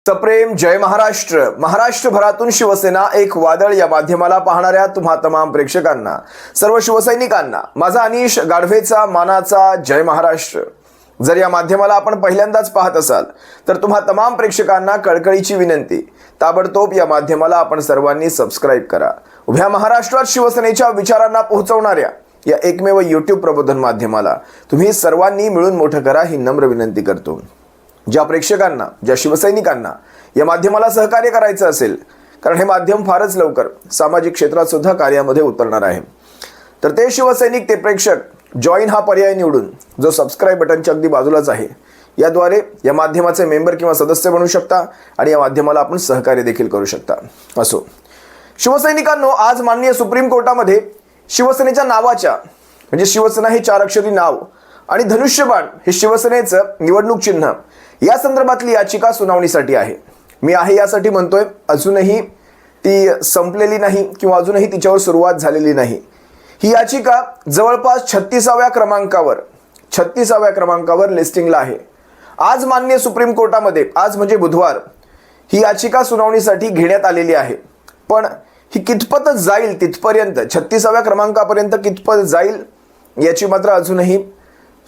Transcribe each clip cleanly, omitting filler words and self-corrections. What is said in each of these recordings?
सप्रेम जय महाराष्ट्र. महाराष्ट्रभरातून शिवसेना एक वादळ या माध्यमाला पाहणाऱ्या तुम्हा तमाम प्रेक्षकांना, सर्व शिवसैनिकांना माझा अनिश गाढवेचा मानाचा जय महाराष्ट्र. जर या माध्यमाला आपण पहिल्यांदाच पाहत असाल तर तुम्हा तमाम प्रेक्षकांना कळकळीची विनंती, ताबडतोब या माध्यमाला आपण सर्वांनी सबस्क्राइब करा. उभ्या महाराष्ट्रात शिवसेनेच्या विचारांना पोहोचवणाऱ्या या एकमेव YouTube प्रबोधन माध्यमाला तुम्ही सर्वांनी मिळून मोठं करा ही नम्र विनंती करतो. ज्या प्रेक्षकांना, ज्या शिवसैनिकांना या माध्यमाला सहकार्य करायचं असेल, कारण हे माध्यम फारच लवकर सामाजिक क्षेत्रात सुद्धा कार्यामध्ये उतरणार आहे, तर ते शिवसैनिक, ते प्रेक्षक जॉईन हा पर्याय निवडून जो सबस्क्राइब बटनच्या अगदी बाजूलाच आहे, याद्वारे या माध्यमाचे मेंबर किंवा सदस्य बनू शकता आणि या माध्यमाला आपण सहकार्य देखील करू शकता. असो शिवसैनिकांनो, आज माननीय सुप्रीम कोर्टामध्ये शिवसेनेच्या नावाच्या, म्हणजे शिवसेना हे 4 अक्षरी नाव आणि धनुष्यबाण हे शिवसेनेचं निवडणूक चिन्ह, या संदर्भातली याचिका सुनावणीसाठी आहे. मी आहे यासाठी म्हणतोय, अजूनही ती संपलेली नाही किंवा अजूनही तिच्यावर सुरुवात झालेली नाही. ही याचिका जवळपास 36व्या क्रमांकावर लिस्टिंगला आहे. आज माननीय सुप्रीम कोर्टामध्ये, आज म्हणजे बुधवार, ही याचिका सुनावणीसाठी घेण्यात आलेली आहे. पण ही कितपत जाईल, तिथपर्यंत 36व्या क्रमांकापर्यंत कितपत जाईल याची मात्र अजूनही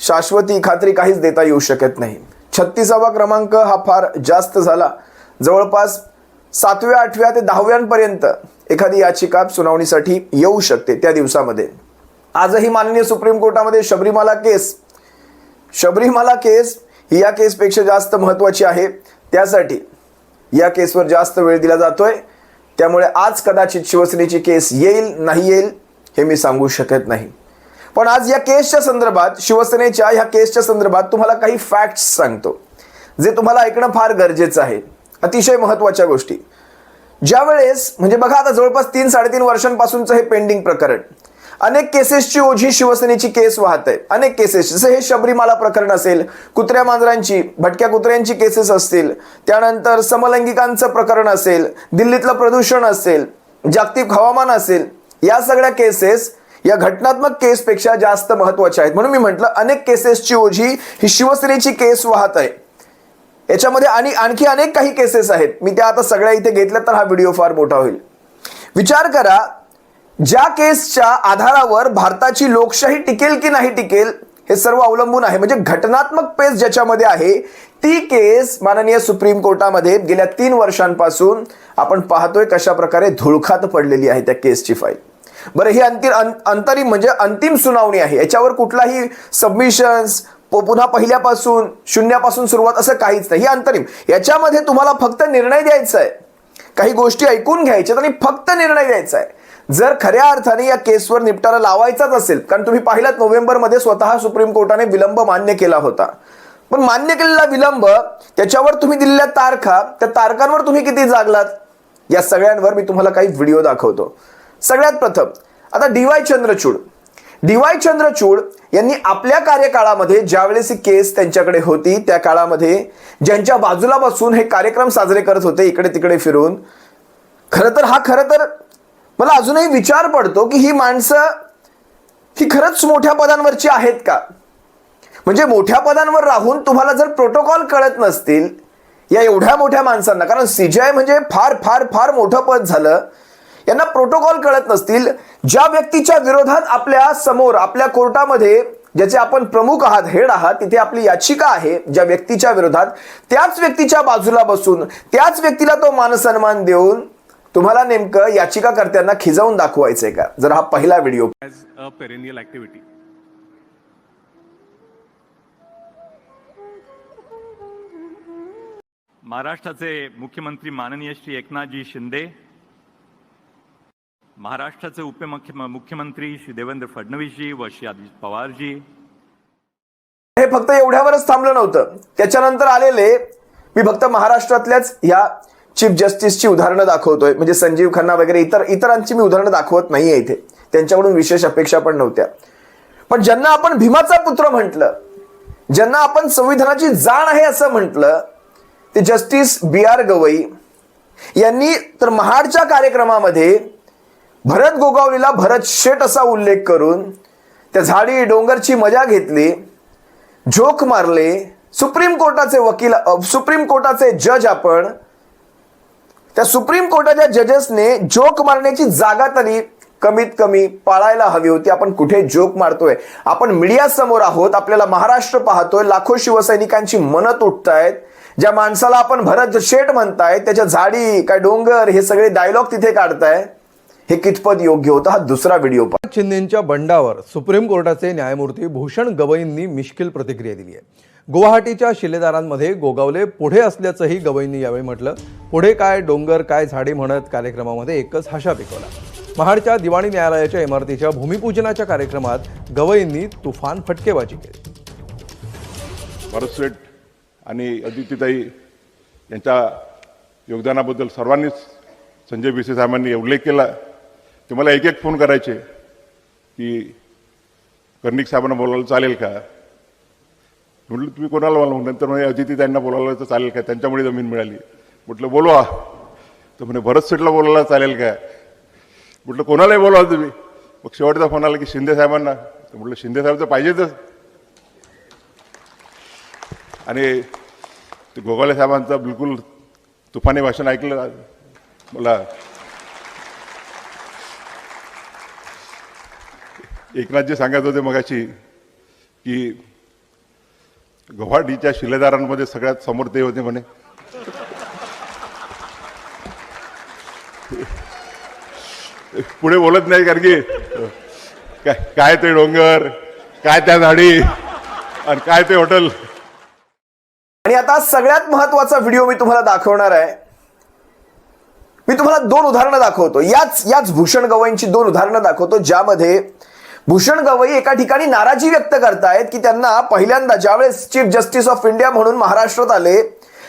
शाश्वती खात्री काहीच देता येऊ शकत नाही. 36वा क्रमांक हा फार जास्त झाला. जवळपास 7व्या, 8व्या ते 10व्यांपर्यंत एखादी याचिका सुनावणीसाठी येऊ शकते त्या दिवसामध्ये. आजही माननीय सुप्रीम कोर्टामध्ये शबरीमाला केस ही या केसपेक्षा जास्त महत्त्वाची आहे. त्यासाठी या केसवर जास्त वेळ दिला जातोय. त्यामुळे आज कदाचित शिवसेनेची केस येईल, नाही येईल हे मी सांगू शकत नाही. पण आज या केसच्या संदर्भात, शिवसेनेच्या ह्या केसच्या संदर्भात तुम्हाला काही फॅक्ट्स सांगतो, जे तुम्हाला ऐकणं फार गरजेचं आहे. अतिशय महत्त्वाच्या गोष्टी. ज्यावेळेस, म्हणजे बघा, आता जवळपास 3-3.5 वर्षांपासूनचं हे पेंडिंग प्रकरण, अनेक केसेसची ओझी शिवसेनेची केस वाहत आहे. अनेक केसेस, जसे हे शबरीमाला प्रकरण असेल, कुत्र्या मांजरांची, भटक्या कुत्र्यांची केसेस असतील, त्यानंतर समलैंगिकांचं प्रकरण असेल, दिल्लीतलं प्रदूषण असेल, जागतिक हवामान असेल, या सगळ्या केसेस या घटनात्मक केसपेक्षा जास्त महत्त्वाच्या आहेत. म्हणून मी म्हटलं, अनेक केसेसची ओझी ही शिवसेनेची केस वाहत आहे. याच्यामध्ये आणखी अनेक काही केसेस आहेत. मी त्या आता सगळ्या इथे घेतल्या तर हा व्हिडिओ फार मोठा होईल. विचार करा, ज्या केसच्या आधारावर भारताची लोकशाही टिकेल की नाही टिकेल हे सर्व अवलंबून आहे. म्हणजे घटनात्मक पेस ज्याच्यामध्ये आहे, ती केस माननीय सुप्रीम कोर्टामध्ये गेल्या 3 वर्षांपासून आपण पाहतोय कशा प्रकारे धुळखात पडलेली आहे त्या केसची फाईल. बरं, ही अंतरिम म्हणजे अंतिम सुनावणी आहे. याच्यावर कुठलाही सबमिशन्स, पुन्हा पहिल्यापासून, शून्यापासून सुरुवात असं काहीच नाही. ही अंतरिम. याच्यामध्ये तुम्हाला फक्त निर्णय द्यायचा आहे, काही गोष्टी ऐकून घ्यायच्यात आणि फक्त निर्णय द्यायचा आहे. जर खऱ्या अर्थाने या केसवर निपटारा लावायचाच असेल, कारण तुम्ही पाहिलात नोव्हेंबरमध्ये स्वतः सुप्रीम कोर्टाने विलंब मान्य केला होता. पण मान्य केलेला विलंब, त्याच्यावर तुम्ही दिलेल्या तारखा, त्या तारखांवर तुम्ही किती जागलात, या सगळ्यांवर मी तुम्हाला काही व्हिडिओ दाखवतो. सगळ्यात प्रथम आता डी.वाय. चंद्रचूड यांनी आपल्या कार्यकाळामध्ये, ज्यावेळेस ही केस त्यांच्याकडे होती, त्या काळामध्ये ज्यांच्या बाजूला बसून हे कार्यक्रम साजरे करत होते, इकडे तिकडे फिरून, खरं तर मला अजूनही विचार पडतो की ही माणसं ही खरंच मोठ्या पदांवरची आहेत का? म्हणजे मोठ्या पदांवर राहून तुम्हाला जर प्रोटोकॉल कळत नसतील या एवढ्या मोठ्या माणसांना, कारण CJI म्हणजे फार फार फार मोठं पद झालं, यांना प्रोटोकॉल कळत नसतील, ज्या व्यक्तीच्या विरोधात आपल्या समोर, आपल्या कोर्टामध्ये, ज्याचे आपण प्रमुख आहात, हेड आहात, तिथे आपली याचिका आहे, ज्या व्यक्तीच्या विरोधात, त्याच व्यक्तीच्या बाजूला बसून, त्याच व्यक्तीला तो मानसन्मान देऊन तुम्हाला नेमकं याचिकाकर्त्यांना खिजवून दाखवायचंय का? जर हा पहिला व्हिडिओ. Perennial activity. महाराष्ट्राचे मुख्यमंत्री माननीय श्री एकनाथजी शिंदे, महाराष्ट्राचे उपमुख्यमंत्री श्री देवेंद्र फडणवीसजी व श्री अजित पवारजी. हे फक्त एवढ्यावरच थांबलं नव्हतं. त्याच्यानंतर आलेले, मी फक्त महाराष्ट्रातल्याच ह्या चीफ जस्टिसची उदाहरणं दाखवतोय, म्हणजे संजीव खन्ना वगैरे इतरांची मी उदाहरणं दाखवत नाहीये इथे, त्यांच्याकडून विशेष अपेक्षा पण नव्हत्या. पण ज्यांना आपण भीमाचा पुत्र म्हटलं, ज्यांना आपण संविधानाची जाण आहे असं म्हटलं, ते जस्टिस B.R. गवई यांनी तर महाडच्या कार्यक्रमामध्ये भरत गोगावलेला भरत शेट असा उल्लेख करून त्या झाडी डोंगरची मजा घेतली, झोक मारले, सुप्रीम कोर्टाचे जज आपण त्या सुप्रीम कोर्टाच्या जजेसने जोक मारण्याची जागा तरी कमीत कमी पाळायला हवी होती. आपण कुठे जोक मारतोय? आपण मीडिया समोर आहोत, आपल्याला महाराष्ट्र पाहतोय, लाखो शिवसैनिकांची मनं तुटतायत. ज्या माणसाला आपण भरत शेठ म्हणताय, त्याच्या झाडी काय डोंगर हे सगळे डायलॉग तिथे काढताय, हे कितपत योग्य होतं? हा दुसरा व्हिडिओ पहा. चिंदेंच्या बंडावर सुप्रीम कोर्टाचे न्यायमूर्ती भूषण गवईंनी मिश्किल प्रतिक्रिया दिली आहे. गुवाहाटीच्या शिलेदारांमध्ये गोगावले पुढे असल्याचंही गवईंनी यावेळी म्हटलं. पुढे काय डोंगर काय झाडे म्हणत कार्यक्रमामध्ये एकच हशा पिकवला. महाडच्या दिवाणी न्यायालयाच्या इमारतीच्या भूमिपूजनाच्या कार्यक्रमात गवईंनी तुफान फटकेबाजी केली. भरत शेठ आणि अदितीताई यांच्या योगदानाबद्दल सर्वांनीच संजय भिसे साहेबांनी उल्लेख केला. ते मला एक एक फोन करायचे की कर्णिक साहेबांना बोलायला चालेल का? म्हटलं तुम्ही कोणाला बोला? नंतर म्हणजे अदितीताईंना बोलायला तर चालेल का? त्यांच्यामुळे जमीन मिळाली. म्हटलं बोलवा. तर म्हणे भरत शेठला बोलायला चालेल का? म्हटलं कोणालाही बोलवा तुम्ही. मग शेवटचा फोन आला की शिंदे साहेबांना. तर म्हटलं शिंदे साहेब तर पाहिजेतच. आणि ते गोगावले साहेबांचं बिलकुल तुफानी भाषण ऐकलं. मला एकनाथजी सांगत होते मगाशी की गुवाहाटीच्या शिलेदारांमध्ये सगळ्यात समोर ते होते म्हणे. पुढे बोलत नाही कारण की काय ते डोंगर, काय त्या झाडी आणि काय ते हॉटेल. आणि आता सगळ्यात महत्वाचा व्हिडिओ मी तुम्हाला दाखवणार आहे. मी तुम्हाला दोन उदाहरणं दाखवतो. याच भूषण गवईंची दोन उदाहरणं दाखवतो, ज्यामध्ये भूषण गवई एका ठिकाणी नाराजी व्यक्त करतायत की त्यांना पहिल्यांदा ज्यावेळेस चीफ जस्टिस ऑफ इंडिया म्हणून महाराष्ट्रात आले,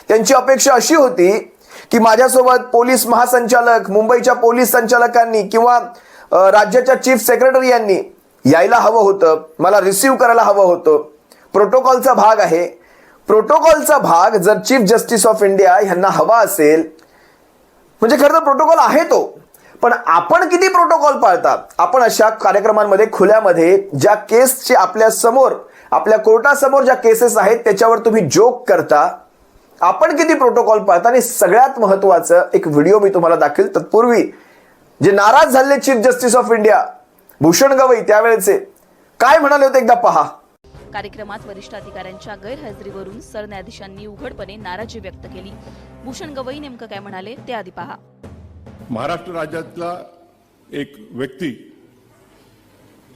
त्यांची अपेक्षा अशी होती की माझ्यासोबत पोलीस महासंचालक, मुंबईच्या पोलीस संचालकांनी किंवा राज्याच्या चीफ सेक्रेटरी यांनी यायला हवं होतं, मला रिसीव्ह करायला हवं होतं. प्रोटोकॉलचा भाग आहे. प्रोटोकॉलचा भाग जर चीफ जस्टिस ऑफ इंडिया यांना हवा असेल, म्हणजे खरं तर प्रोटोकॉल आहे तो, पण आपण किती प्रोटोकॉल पाळतात? आपण अशा कार्यक्रमांमध्ये खुल्यामध्ये ज्या केसचे आपल्या समोर, आपल्या कोर्टासमोर ज्या केसेस आहेत त्याच्यावर तुम्ही जोक करता. आपण किती प्रोटोकॉल पाळता? आणि सगळ्यात महत्वाचं एक व्हिडिओ मी तुम्हाला दाखवेल. तत्पूर्वी जे नाराज झाले chief justice of India Bhushan Gavai त्यावेळेचे काय म्हणाले होते एकदा पहा. कार्यक्रमात वरिष्ठ अधिकाऱ्यांच्या गैरहजेरीवरून सरन्यायाधीशांनी उघडपणे नाराजी व्यक्त केली. भूषण गवई नेमकं काय म्हणाले ते आधी पहा. महाराष्ट्र राज्यातला एक व्यक्ती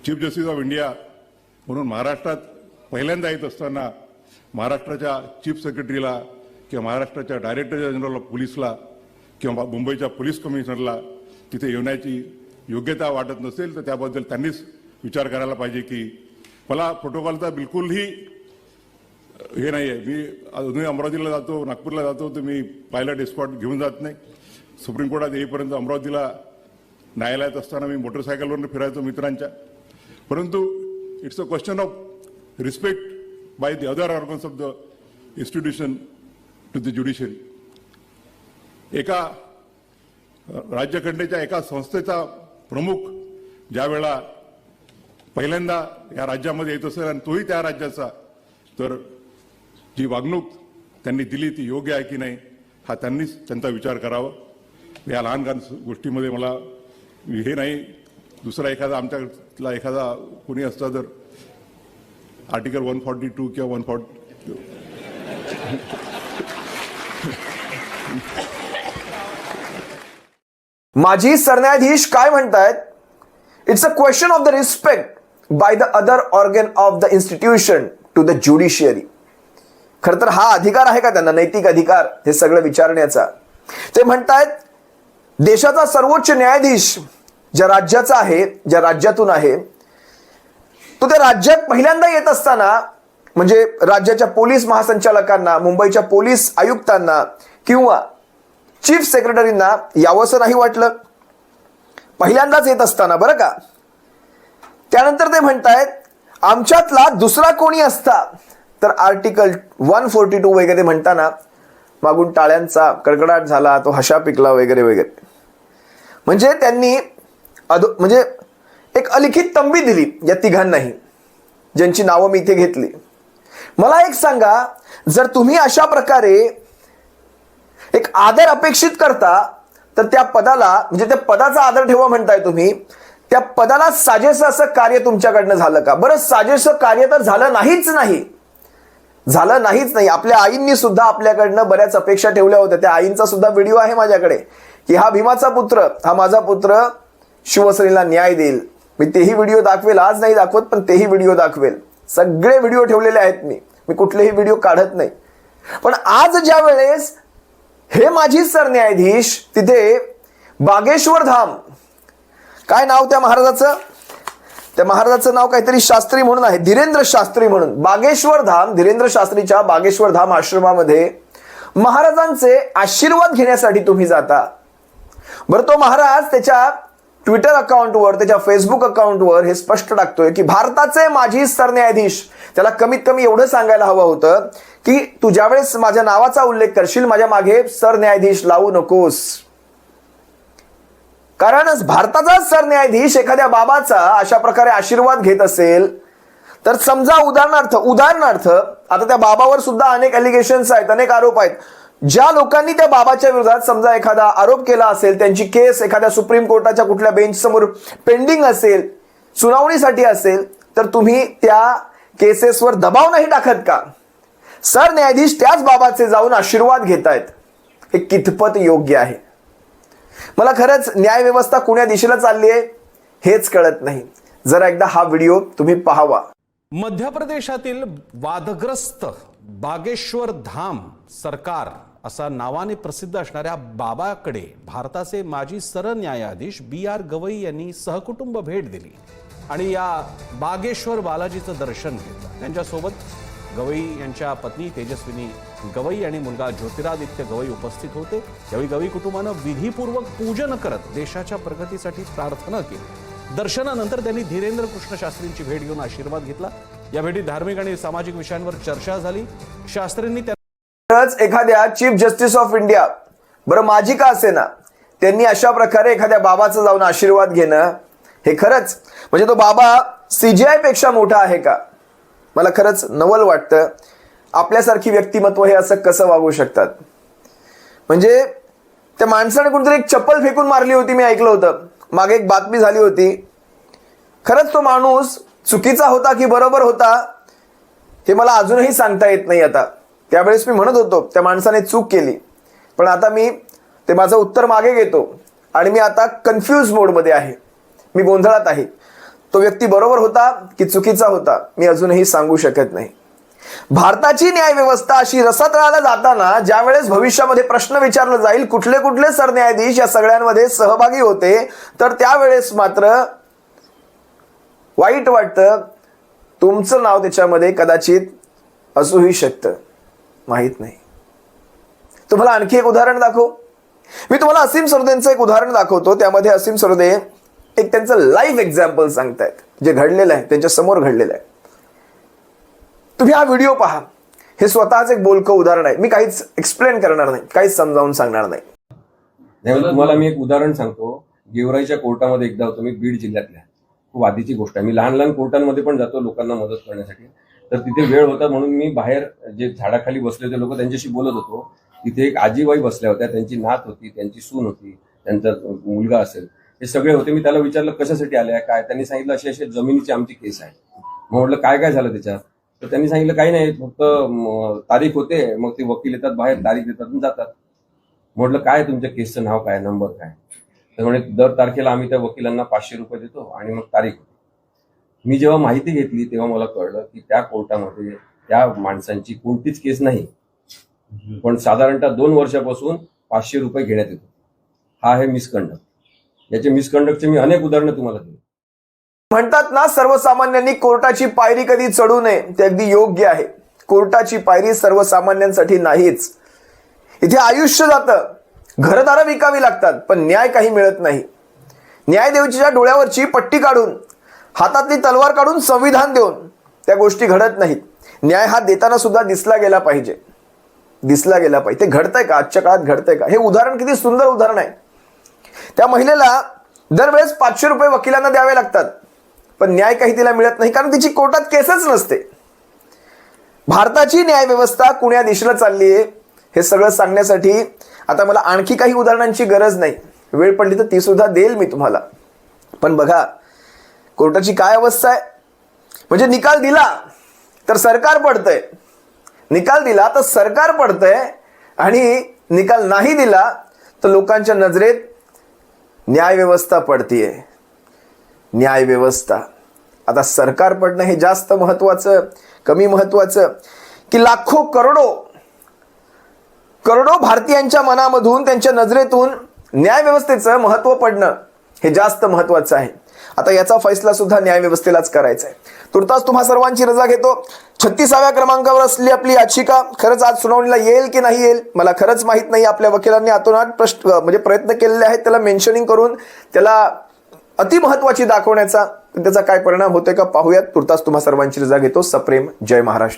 चीफ जस्टिस ऑफ इंडिया म्हणून महाराष्ट्रात पहिल्यांदा येत असताना महाराष्ट्राच्या चीफ सेक्रेटरीला किंवा महाराष्ट्राच्या डायरेक्टर जनरल ऑफ पोलीसला किंवा मुंबईच्या पोलीस कमिशनरला तिथे येण्याची योग्यता वाटत नसेल तर त्याबद्दल त्यांनीच विचार करायला पाहिजे की मला प्रोटोकॉलचा बिलकुलही हे नाही आहे. मी अजूनही अमरावतीला जातो, नागपूरला जातो, तर मी पायलट एस्कॉर्ट घेऊन जात नाही. सुप्रीम कोर्टात येईपर्यंत अमरावतीला न्यायालयात असताना मी मोटरसायकलवरून फिरायचो मित्रांच्या. परंतु it's a question of respect by the other organs of the institution to the judiciary. एका राज्यघटनेच्या एका संस्थेचा प्रमुख ज्या वेळा पहिल्यांदा या राज्यामध्ये येत असेल आणि तोही त्या राज्याचा, तर जी वागणूक त्यांनी दिली ती योग्य आहे की नाही हा त्यांनीच त्यांचा विचार करावा. या लहान लहान गोष्टीमध्ये मला हे नाही, दुसरा एखादा आमच्यातला एखादा कोणी असता तर आर्टिकल 142 किंवा 140 माजी सरन्यायाधीश काय म्हणतायत? It's a question of the respect by the other organ of the institution to the judiciary. खरं तर हा अधिकार आहे का त्यांना, नैतिक अधिकार हे सगळं विचारण्याचा? ते म्हणतायत देशाचा सर्वोच्च न्यायाधीश ज्या राज्याचा आहे, ज्या राज्यातून आहे, तो त्या राज्यात पहिल्यांदा येत असताना म्हणजे राज्याच्या पोलीस महासंचालकांना, मुंबईच्या पोलीस आयुक्तांना किंवा चीफ सेक्रेटरींना यावंसं नाही वाटलं पहिल्यांदाच येत असताना, बरं का? त्यानंतर ते म्हणतायत आमच्यातला दुसरा कोणी असता तर आर्टिकल 142 वगैरे म्हणताना मागून टाळ्यांचा कडकडाट झाला, तो हशा पिकला वगैरे वगैरे. म्हणजे त्यांनी म्हणजे एक अलिखित तंबी दिली या तिघांनाही, ज्यांची नावं मी इथे घेतली. मला एक सांगा, जर तुम्ही अशा प्रकारे एक आदर अपेक्षित करता तर त्या पदाला, म्हणजे त्या पदाचा आदर ठेवा म्हणताय तुम्ही, त्या पदाला साजेसं असं कार्य तुमच्याकडनं झालं का? बरं, साजेसं कार्य तर झालं नाहीच नाही. आपल्या आईंनी सुद्धा आपल्याकडनं बऱ्याच अपेक्षा ठेवल्या होत्या. त्या आईंचा सुद्धा व्हिडिओ आहे माझ्याकडे की हा भीमाचा पुत्र, हा माझा पुत्र शिवसेनेला न्याय देईल. मी तेही व्हिडिओ दाखवेल, आज नाही दाखवत पण तेही व्हिडिओ दाखवेल. सगळे व्हिडिओ ठेवलेले आहेत. मी कुठलेही व्हिडिओ काढत नाही. पण आज ज्या वेळेस हे माजी सरन्यायाधीश तिथे बागेश्वर धाम, काय नाव त्या महाराजाचं? त्या महाराजाचं नाव काहीतरी शास्त्री म्हणून आहे, धीरेंद्र शास्त्री म्हणून. बागेश्वर धाम, धीरेंद्र शास्त्रीच्या बागेश्वर धाम आश्रमामध्ये महाराजांचे आशीर्वाद घेण्यासाठी तुम्ही जाता. बरं, तो महाराज त्याच्या ट्विटर अकाउंटवर, त्याच्या फेसबुक अकाउंटवर हे स्पष्ट टाकतोय की भारताचे माजी सरन्यायाधीश, त्याला कमीत कमी एवढं सांगायला हवं होतं की तू ज्यावेळेस माझ्या नावाचा उल्लेख करशील, माझ्या मागे सरन्यायाधीश लावू नकोस. कारण भारताचा सरन्यायाधीश एखाद्या बाबाचा अशा प्रकारे आशीर्वाद घेत असेल तर समजा उदाहरणार्थ आता त्या बाबावर सुद्धा अनेक एलिगेशन्स आहेत, अनेक आरोप आहेत. ज्या लोकांनी त्या बाबाच्या विरोधात समजा एखादा आरोप केला असेल, त्यांची केस एखाद्या सुप्रीम कोर्टाच्या कुठल्या बेंच समोर पेंडिंग असेल, सुनावणीसाठी असेल, तर तुम्ही त्या केसेसवर दबाव नाही टाकत का? सरन्यायाधीश त्याच बाबाचे जाऊन आशीर्वाद घेत आहेत. हे कितपत योग्य आहे? मला खरंच न्याय व्यवस्था कुण्या दिशेला चालली आहे हेच कळत नाही. जरा एकदा हा व्हिडिओ तुम्ही पाहावा. मध्य प्रदेशातील वादग्रस्त बागेश्वर धाम सरकार असा नावाने प्रसिद्ध असणाऱ्या बाबाकडे भारताचे माजी सरन्यायाधीश BR गवई यांनी सहकुटुंब भेट दिली आणि या बागेश्वर बालाजीचं दर्शन घेतलं. त्यांच्यासोबत गवई यांच्या पत्नी तेजस्विनी गवई आणि मुलगा ज्योतिरादित्य गवई उपस्थित होते. यावेळी गवई कुटुंबानं विधीपूर्वक पूजन करत देशाच्या प्रगतीसाठी प्रार्थना केली. दर्शनानंतर त्यांनी धीरेंद्र कृष्ण शास्त्रींची भेट घेऊन आशीर्वाद घेतला. या भेटीत धार्मिक आणि सामाजिक विषयांवर चर्चा झाली. शास्त्रींनी एखाद्या चीफ जस्टिस ऑफ इंडिया, बरं माजी का असेना, त्यांनी अशा प्रकारे एखाद्या बाबाचं जाऊन आशीर्वाद घेणं हे खरंच म्हणजे तो बाबा CJI पेक्षा मोठा आहे का? मला खरंच नवल वाटतं. आपल्यासारखी व्यक्तिमत्व हे असं कसं वागू शकतात? म्हणजे त्या माणसाने कुठेतरी एक चप्पल फेकून मारली होती, मी ऐकलं होतं. मागे एक बातमी झाली होती. खरंच तो माणूस चुकीचा होता की बरोबर होता हे मला अजूनही सांगता येत नाही. आता त्यावेळेस मी म्हणत होतो त्या माणसाने चूक केली, पण आता मी ते माझं उत्तर मागे घेतो आणि मी आता कन्फ्यूज मोडमध्ये आहे. मी गोंधळात आहे. तो व्यक्ती बरोबर होता की चुकीचा होता मी अजूनही सांगू शकत नाही. भारताची न्याय व्यवस्था अशी रसातळाला जाताना ज्या वेळेस भविष्यामध्ये प्रश्न विचारला जाईल कुठले कुठले सरन्यायाधीश या सगळ्यांमध्ये सहभागी होते, तर त्यावेळेस मात्र वाईट वाटतं. तुमचं नाव त्याच्यामध्ये कदाचित असूही शकतं, माहित नाही. तुम्हाला आणखी एक उदाहरण दाखवू. मी तुम्हाला असीम सरोदेंचं एक उदाहरण दाखवतो. त्यामध्ये असीम सरोदे एक त्यांचं लाईव्ह एक्झाम्पल सांगतायत, जे घडलेलं आहे, त्यांच्या समोर घडलेलं आहे. तुम्ही हा व्हिडिओ पहा. हे स्वतःच एक बोलकं उदाहरण आहे. मी काहीच एक्सप्लेन करणार नाही, काहीच समजावून सांगणार नाही. तुम्हाला मी एक उदाहरण सांगतो. गेवराईच्या कोर्टामध्ये एकदा होतो मी, बीड जिल्ह्यातल्या. खूप आधीची गोष्ट आहे. मी लहान लहान कोर्टांमध्ये पण जातो लोकांना मदत करण्यासाठी. तर तिथे वेळ होता म्हणून मी बाहेर जे झाडाखाली बसले होते लोक त्यांच्याशी बोलत होतो. तिथे एक आजीबाई बसल्या होत्या. त्यांची नात होती, त्यांची सून होती, त्यांचा मुलगा असेल, हे सगळे होते. मी त्याला विचारलं कशासाठी आल्या काय? त्यांनी सांगितलं अशी अशी जमिनीची आमची केस आहे. मग म्हटलं काय काय झालं त्याच्यात? तर त्यांनी सांगितलं काही नाही, फक्त तारीख होते, मग ते वकील येतात बाहेर, तारीख देतात आणि जातात. म्हटलं काय तुमच्या केसचं नाव काय, नंबर काय? तर म्हणे दर तारखेला आम्ही त्या वकिलांना 500 रुपये देतो आणि मग तारीख होते. मी जेव्हा माहिती घेतली तेव्हा मला कळलं की त्या कोर्टामध्ये त्या माणसांची कोणतीच केस नाही, पण साधारणतः 2 वर्षापासून 500 रुपये घेण्यात येतो. हा आहे मिसकंडक्ट. याचे मिसकंडक्टचे मी अनेक उदाहरणं तुम्हाला दिली. म्हणतात ना, सर्वसामान्यांनी कोर्टाची पायरी कधी चढू नये, ते अगदी योग्य आहे. कोर्टाची पायरी सर्वसामान्यांसाठी नाहीच. इथे आयुष्य जातं, घरदारं विकावी लागतात, पण न्याय काही मिळत नाही. न्यायदेवच्या डोळ्यावरची पट्टी काढून, हातातली तलवार काढून संविधान देऊन त्या गोष्टी घडत नाहीत. न्याय हा देताना सुद्धा दिसला गेला पाहिजे. ते घडतंय का? आजच्या काळात घडतंय का? हे उदाहरण किती सुंदर उदाहरण आहे. त्या महिलेला दरवेळेस 500 रुपये वकिलांना द्यावे लागतात, पण न्याय काही तिला मिळत नाही, कारण तिची कोर्टात केसच नसते. भारताची न्याय व्यवस्था कुण्या दिशेला चालली आहे हे सगळं सांगण्यासाठी आता मला आणखी काही उदाहरणांची गरज नाही. वेळ पडली तर ती सुद्धा देईल मी तुम्हाला. पण बघा कोर्टाची काय अवस्था आहे. म्हणजे निकाल दिला तर सरकार पडतंय, निकाल दिला तर सरकार पडतंय, आणि निकाल नाही दिला तर लोकांच्या नजरेत न्यायव्यवस्था पडतीये. न्यायव्यवस्था. आता सरकार पडणं हे जास्त महत्वाचं कमी महत्वाचं, की लाखो करोडो भारतीयांच्या मनामधून त्यांच्या नजरेतून न्यायव्यवस्थेचं महत्व पडणं हे जास्त महत्वाचं आहे. आता याचा फैसला सुद्धा न्यायव्यवस्थेलाच करायचा आहे. तुर्तास तुम्हा सर्वांची रजा घेतो. 36व्या क्रमांकावर असलेली आपली याचिका खरंच आज सुनावणीला येईल की नाही येईल मला खरंच माहित नाही. आपल्या वकिलांनी आतोनात प्रयत्न केलेले आहेत त्याला मेन्शनिंग करून त्याला अतिमहत्वाची दाखवण्याचा. त्याचा काय परिणाम होतोय का पाहूयात. तुर्तास तुम्हा सर्वांची रजा घेतो. सप्रेम. जय महाराष्ट्र.